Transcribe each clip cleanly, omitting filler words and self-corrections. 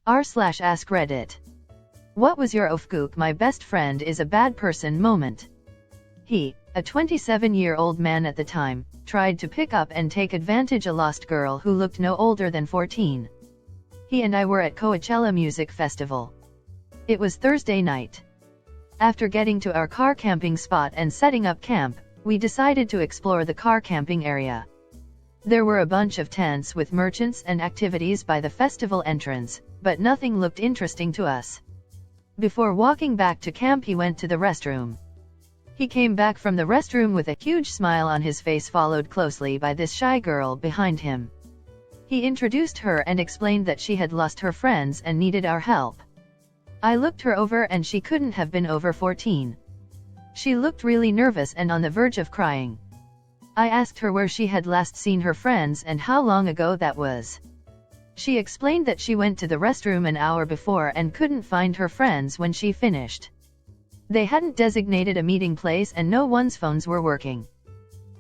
r/AskReddit. What was your ofgook my best friend is a bad person moment? He, a 27-year-old man at the time, tried to pick up and take advantage a lost girl who looked no older than 14. He and I were at Coachella Music Festival. It was Thursday night. After getting to our car camping spot and setting up camp, we decided to explore the car camping area. There were a bunch of tents with merchants and activities by the festival entrance, but nothing looked interesting to us. Before walking back to camp, he went to the restroom. He came back from the restroom with a huge smile on his face, followed closely by this shy girl behind him. He introduced her and explained that she had lost her friends and needed our help. I looked her over and she couldn't have been over 14. She looked really nervous and on the verge of crying. I asked her where she had last seen her friends and how long ago that was. She explained that she went to the restroom an hour before and couldn't find her friends when she finished. They hadn't designated a meeting place and no one's phones were working.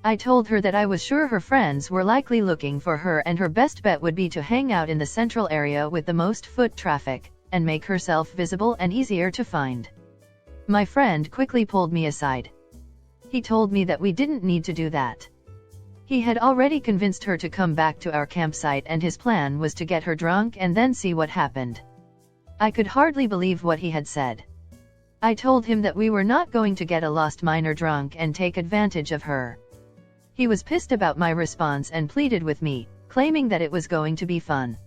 I told her that I was sure her friends were likely looking for her and her best bet would be to hang out in the central area with the most foot traffic, and make herself visible and easier to find. My friend quickly pulled me aside. He told me that we didn't need to do that. He had already convinced her to come back to our campsite and his plan was to get her drunk and then see what happened. I could hardly believe what he had said. I told him that we were not going to get a lost minor drunk and take advantage of her. He was pissed about my response and pleaded with me, claiming that it was going to be fun.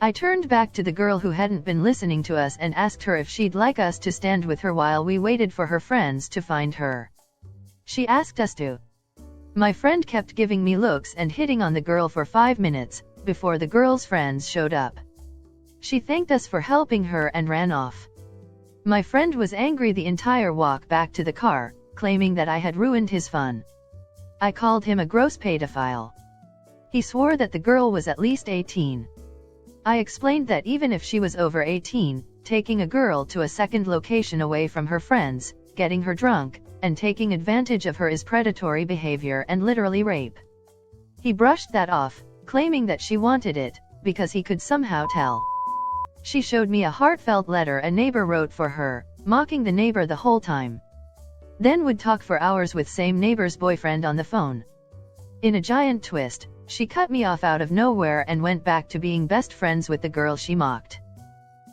I turned back to the girl who hadn't been listening to us and asked her if she'd like us to stand with her while we waited for her friends to find her. She asked us to. My friend kept giving me looks and hitting on the girl for 5 minutes, before the girl's friends showed up. She thanked us for helping her and ran off. My friend was angry the entire walk back to the car, claiming that I had ruined his fun. I called him a gross pedophile. He swore that the girl was at least 18. I explained that even if she was over 18, taking a girl to a second location away from her friends, getting her drunk, and taking advantage of her is predatory behavior and literally rape. He brushed that off, claiming that she wanted it, because he could somehow tell. She showed me a heartfelt letter a neighbor wrote for her, mocking the neighbor the whole time. Then would talk for hours with same neighbor's boyfriend on the phone. In a giant twist, she cut me off out of nowhere and went back to being best friends with the girl she mocked.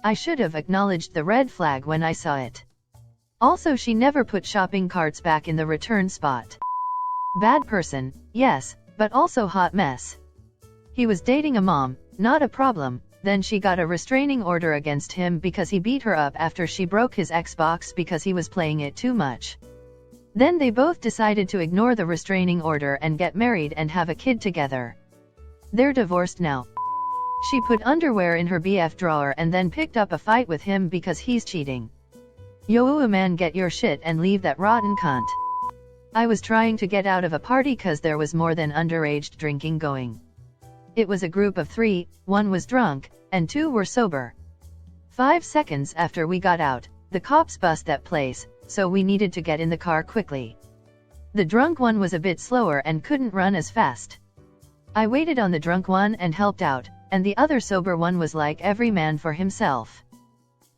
I should have acknowledged the red flag when I saw it. Also, she never put shopping carts back in the return spot. Bad person, yes, but also hot mess. He was dating a mom, not a problem. Then she got a restraining order against him because he beat her up after she broke his Xbox because he was playing it too much. Then they both decided to ignore the restraining order and get married and have a kid together. They're divorced now. She put underwear in her BF drawer and then picked up a fight with him because he's cheating. Yo, man, get your shit and leave that rotten cunt. I was trying to get out of a party cause there was more than underage drinking going. It was a group of 3, 1 was drunk, and 2 were sober. 5 seconds after we got out, the cops bust that place, so we needed to get in the car quickly. The drunk one was a bit slower and couldn't run as fast. I waited on the drunk one and helped out, and the other sober one was like every man for himself.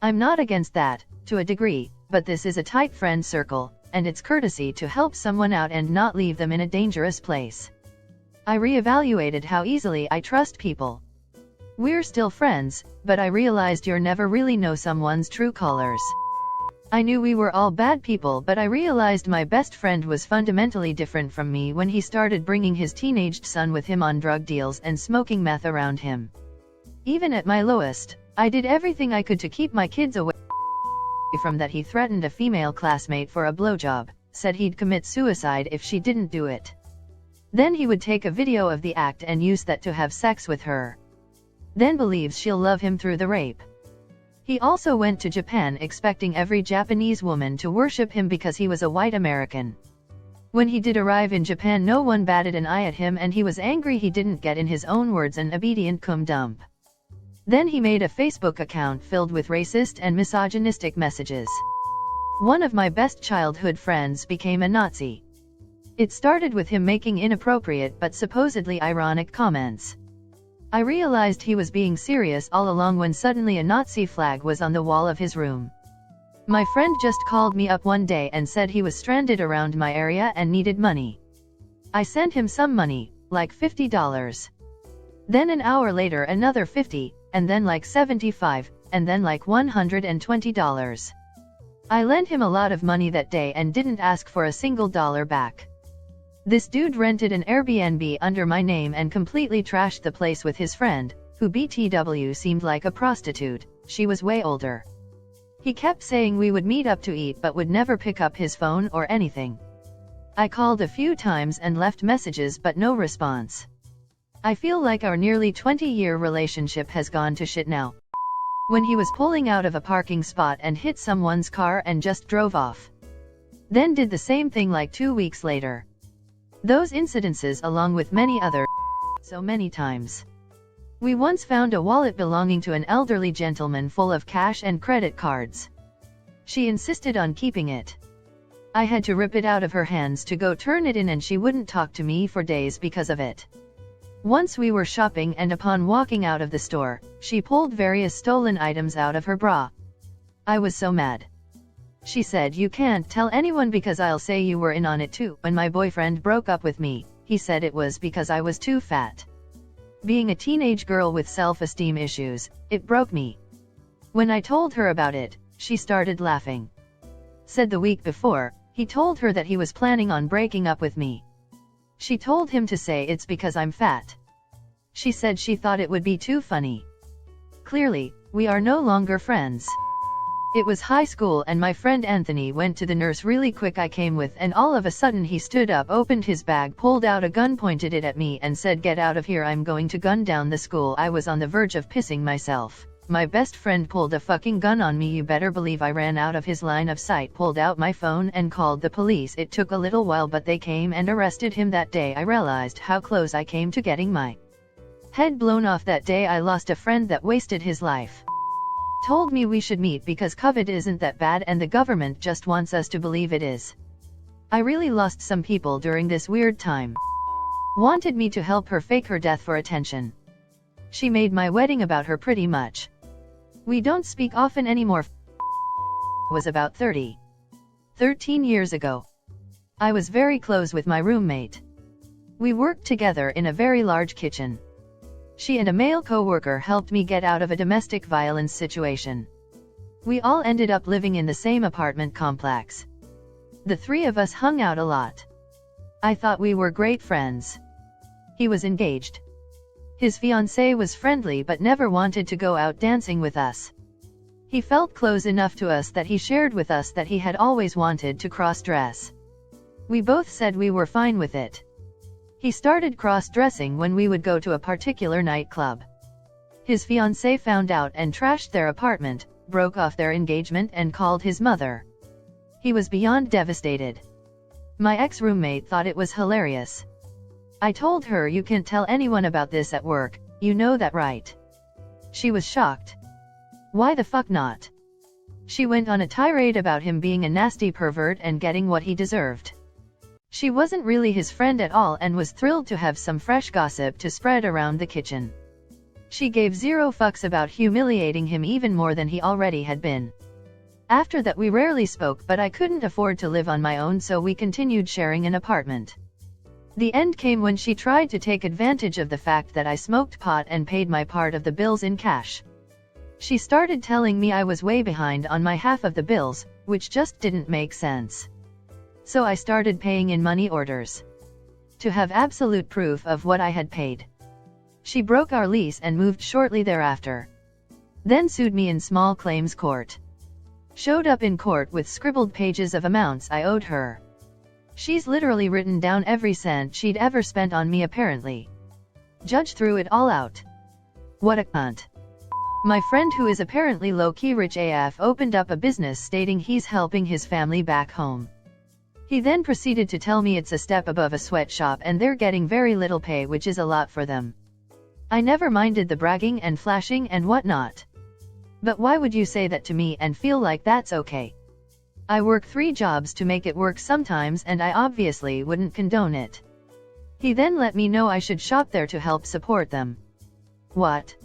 I'm not against that, to a degree, but this is a tight friend circle, and it's courtesy to help someone out and not leave them in a dangerous place. I reevaluated how easily I trust people. We're still friends, but I realized you never really know someone's true colors. I knew we were all bad people, but I realized my best friend was fundamentally different from me when he started bringing his teenaged son with him on drug deals and smoking meth around him. Even at my lowest, I did everything I could to keep my kids away from that. He threatened a female classmate for a blowjob, said he'd commit suicide if she didn't do it. Then he would take a video of the act and use that to have sex with her. Then believes she'll love him through the rape. He also went to Japan expecting every Japanese woman to worship him because he was a white American. When he did arrive in Japan, no one batted an eye at him and he was angry he didn't get, in his own words, an obedient cum dump. Then he made a Facebook account filled with racist and misogynistic messages. One of my best childhood friends became a Nazi. It started with him making inappropriate but supposedly ironic comments. I realized he was being serious all along when suddenly a Nazi flag was on the wall of his room. My friend just called me up one day and said he was stranded around my area and needed money. I sent him some money, like $50. Then an hour later another 50, and then like 75, and then like $120. I lent him a lot of money that day and didn't ask for a single dollar back. This dude rented an Airbnb under my name and completely trashed the place with his friend, who BTW seemed like a prostitute. She was way older. He kept saying we would meet up to eat but would never pick up his phone or anything. I called a few times and left messages but no response. I feel like our nearly 20-year relationship has gone to shit now. When he was pulling out of a parking spot and hit someone's car and just drove off. Then did the same thing like 2 weeks later. Those incidences along with many other so many times. We once found a wallet belonging to an elderly gentleman full of cash and credit cards. She insisted on keeping it. I had to rip it out of her hands to go turn it in and she wouldn't talk to me for days because of it. Once we were shopping and upon walking out of the store, she pulled various stolen items out of her bra. I was so mad. She said, "You can't tell anyone because I'll say you were in on it too." When my boyfriend broke up with me, he said it was because I was too fat. Being a teenage girl with self-esteem issues, it broke me. When I told her about it, she started laughing. Said the week before, he told her that he was planning on breaking up with me. She told him to say it's because I'm fat. She said she thought it would be too funny. Clearly, we are no longer friends. It was high school and my friend Anthony went to the nurse really quick. I came with and all of a sudden he stood up, opened his bag, pulled out a gun, pointed it at me and said, "Get out of here, I'm going to gun down the school." I was on the verge of pissing myself. My best friend pulled a fucking gun on me. You better believe I ran out of his line of sight, pulled out my phone and called the police. It took a little while but they came and arrested him. That day I realized how close I came to getting my head blown off. That day I lost a friend that wasted his life. Told me we should meet because COVID isn't that bad and the government just wants us to believe it is. I really lost some people during this weird time. Wanted me to help her fake her death for attention. She made my wedding about her pretty much. We don't speak often anymore. Was about 13 years ago. I was very close with my roommate. We worked together in a very large kitchen. She and a male co-worker helped me get out of a domestic violence situation. We all ended up living in the same apartment complex. The three of us hung out a lot. I thought we were great friends. He was engaged. His fiancée was friendly but never wanted to go out dancing with us. He felt close enough to us that he shared with us that he had always wanted to cross-dress. We both said we were fine with it. He started cross-dressing when we would go to a particular nightclub. His fiancée found out and trashed their apartment, broke off their engagement and called his mother. He was beyond devastated. My ex-roommate thought it was hilarious. I told her, "You can't tell anyone about this at work, you know that, right?" She was shocked. Why the fuck not? She went on a tirade about him being a nasty pervert and getting what he deserved. She wasn't really his friend at all and was thrilled to have some fresh gossip to spread around the kitchen. She gave zero fucks about humiliating him even more than he already had been. After that we rarely spoke, but I couldn't afford to live on my own, so we continued sharing an apartment. The end came when she tried to take advantage of the fact that I smoked pot and paid my part of the bills in cash. She started telling me I was way behind on my half of the bills, which just didn't make sense. So I started paying in money orders. To have absolute proof of what I had paid. She broke our lease and moved shortly thereafter. Then sued me in small claims court. Showed up in court with scribbled pages of amounts I owed her. She's literally written down every cent she'd ever spent on me apparently. Judge threw it all out. What a cunt. My friend, who is apparently low-key rich AF, opened up a business stating he's helping his family back home. He then proceeded to tell me it's a step above a sweatshop and they're getting very little pay, which is a lot for them. I never minded the bragging and flashing and whatnot. But why would you say that to me and feel like that's okay? I work 3 jobs to make it work sometimes and I obviously wouldn't condone it. He then let me know I should shop there to help support them. What?